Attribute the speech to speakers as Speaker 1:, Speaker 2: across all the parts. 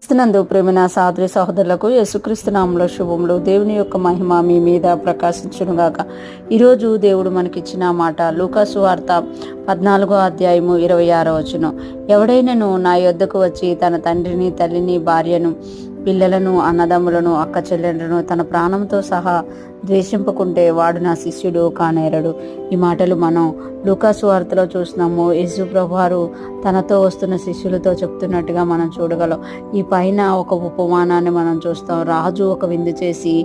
Speaker 1: క్రీస్తునందు ప్రేమైన సహోదరి సహోదరులకు యేసుక్రీస్తు నామములో శుభములు. దేవుని యొక్క మహిమ మీ మీద ప్రకాశించునుగాక. ఈరోజు దేవుడు మనకిచ్చిన మాట లూకాసు వార్త 14వ అధ్యాయము 26వ వచనం. ఎవడైనను నా యొద్దకు వచ్చి తన తండ్రిని, తల్లిని, భార్యను, పిల్లలను, అన్నదమ్ములను, అక్క చెల్లెలను తన ప్రాణంతో సహా ద్వేషింపకుంటే వాడు నా శిష్యుడు కానేరడు. ఈ మాటలు మనం లూకాసు వార్తలో చూస్తున్నాము. యేసు ప్రభువారు తనతో వస్తున్న శిష్యులతో చెప్తున్నట్టుగా మనం చూడగలం. ఈ పైన ఒక ఉపమానాన్ని మనం చూస్తాం. రాజు ఒక విందు చేసి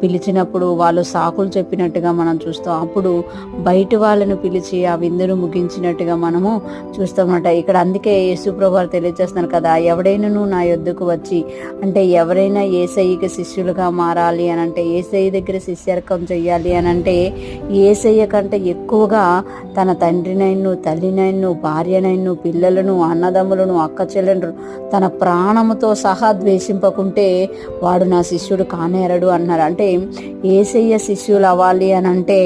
Speaker 1: పిలిచినప్పుడు వాళ్ళు సాకులు చెప్పినట్టుగా మనం చూస్తాం. అప్పుడు బయట వాళ్ళను పిలిచి ఆ విందును ముగించినట్టుగా మనము చూస్తామన్నమాట. ఇక్కడ అందుకే యేసు ప్రభువారు తెలియజేస్తున్నారు కదా, ఎవడైనాను నా యొద్దకు వచ్చి, అంటే ఎవరైనా యేసయ్యకి శిష్యులుగా మారాలి అని అంటే, యేసయ్య దగ్గర శిష్యర్కం చెయ్యాలి అని అంటే, యేసయ్య కంటే ఎక్కువగా తన తండ్రినైను, తల్లినైను, భార్యనైను, పిల్లలను, అన్నదమ్ములను, అక్క చెల్లెలను తన ప్రాణముతో సహా ద్వేషింపకుంటే వాడు నా శిష్యుడు కానేరడు అన్నారు. అంటే యేసయ్య శిష్యులు అవ్వాలి అని అంటే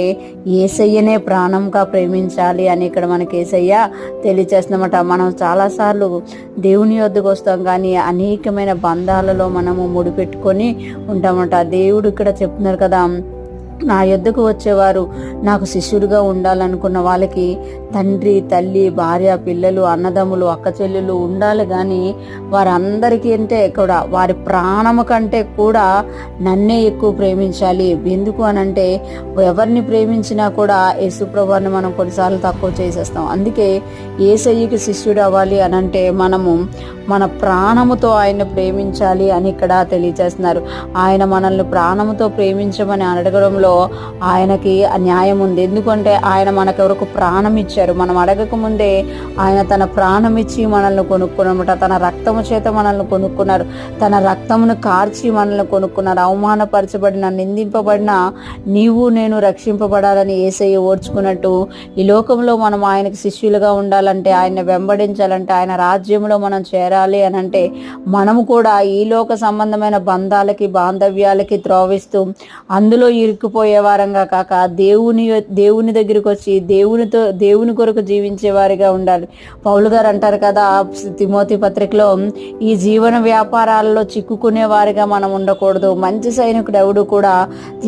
Speaker 1: యేసయ్యనే ప్రాణంగా ప్రేమించాలి అని ఇక్కడ మనకి యేసయ్య తెలియచేస్తున్నమాట. మనం చాలాసార్లు దేవుని యొద్దకు వస్తాం, కానీ అనేకమైన బంధాలలో మనము ముడిపెట్టుకొని ఉంటామట. దేవుడు ఇక్కడ చెప్తున్నారు కదా, నా యొద్దకు వచ్చేవారు నాకు శిష్యుడిగా ఉండాలనుకున్న వాళ్ళకి తండ్రి, తల్లి, భార్య, పిల్లలు, అన్నదమ్ములు, అక్క చెల్లెలు ఉండాలి. కానీ వారందరికీ అంటే కూడా వారి ప్రాణము కంటే కూడా నన్నే ఎక్కువ ప్రేమించాలి. ఎందుకు అని అంటే, ఎవరిని ప్రేమించినా కూడా యేసుప్రభువుని మనం కొన్నిసార్లు తక్కువ చేసేస్తాం. అందుకే యేసయ్యకి శిష్యుడు అవ్వాలి అని అంటే మనము మన ప్రాణముతో ఆయన ప్రేమించాలి అని ఇక్కడ తెలియజేస్తున్నారు. ఆయన మనల్ని ప్రాణముతో ప్రేమించమని అడగడంలో ఆయనకి న్యాయం ఉంది. ఎందుకంటే ఆయన మనకెవరకు ప్రాణం ఇచ్చారు. మనం అడగక ముందే ఆయన తన ప్రాణం ఇచ్చి మనల్ని కొనుక్కున్నమాట. తన రక్తము చేత మనల్ని కొనుక్కున్నారు. తన రక్తమును కార్చి మనల్ని కొనుక్కున్నారు. అవమానపరచబడిన, నిందింపబడిన నీవు నేను రక్షింపబడాలని యేసయ్య ఓర్చుకున్నట్టు ఈ లోకంలో మనం ఆయనకి శిష్యులుగా ఉండాలంటే, ఆయన వెంబడించాలంటే, ఆయన రాజ్యంలో మనం చేరాలి అని అంటే మనము కూడా ఈ లోక సంబంధమైన బంధాలకి, బాంధవ్యాలకి త్రోవిస్తూ అందులో ఇరుక్కుపోయే వారంగా కాక దేవుని దగ్గరికి వచ్చి దేవుని కొరకు జీవించే వారిగా ఉండాలి. పౌలు గారు అంటారు కదా తిమోతి పత్రికలో, ఈ జీవన వ్యాపారాలలో చిక్కుకునే వారిగా మనం ఉండకూడదు. మంచి సైనికుడు ఎవడు కూడా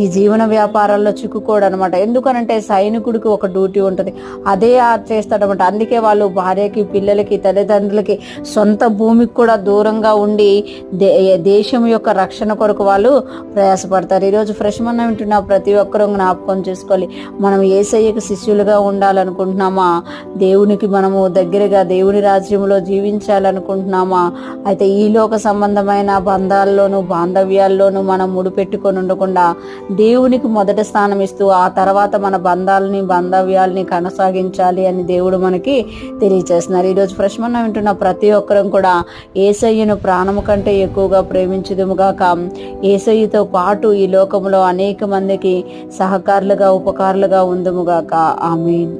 Speaker 1: ఈ జీవన వ్యాపారాల్లో చిక్కుకోడు అనమాట. ఎందుకనంటే సైనికుడికి ఒక డ్యూటీ ఉంటుంది, అదే చేస్తాడనమాట. అందుకే వాళ్ళు భార్యకి, పిల్లలకి, తల్లిదండ్రులకి, సొంత భూమికి కూడా దూరంగా ఉండి దేశం యొక్క రక్షణ కొరకు వాళ్ళు ప్రయాసపడతారు. ఈరోజు ఫ్రెష్ మనం వింటున్న ప్రతి ఒక్కరూ జ్ఞాపకం చేసుకోవాలి, మనం యేసయ్యకి శిష్యులుగా ఉండాలనుకుంటున్నామా? దేవునికి మనము దగ్గరగా దేవుని రాజ్యంలో జీవించాలనుకుంటున్నామా? అయితే ఈ లోక సంబంధమైన బంధాల్లోనూ, బాంధవ్యాల్లోనూ మనం ముడిపెట్టుకొని ఉండకుండా దేవునికి మొదటి స్థానం ఇస్తూ ఆ తర్వాత మన బంధాలని, బాంధవ్యాలని కొనసాగించాలి అని దేవుడు మనకి తెలియచేస్తున్నారు. ఈరోజు ఫ్రెష్ మనం వింటున్న ప్రతి ఒక్కరం కూడా యేసయ్యను ప్రాణము కంటే ఎక్కువగా ప్రేమించుదుముగాక. యేసయ్యతో పాటు ఈ లోకంలో అనేక మందికి సహకారులుగా, ఉపకారులుగా ఉందుముగాక. ఆమేన్.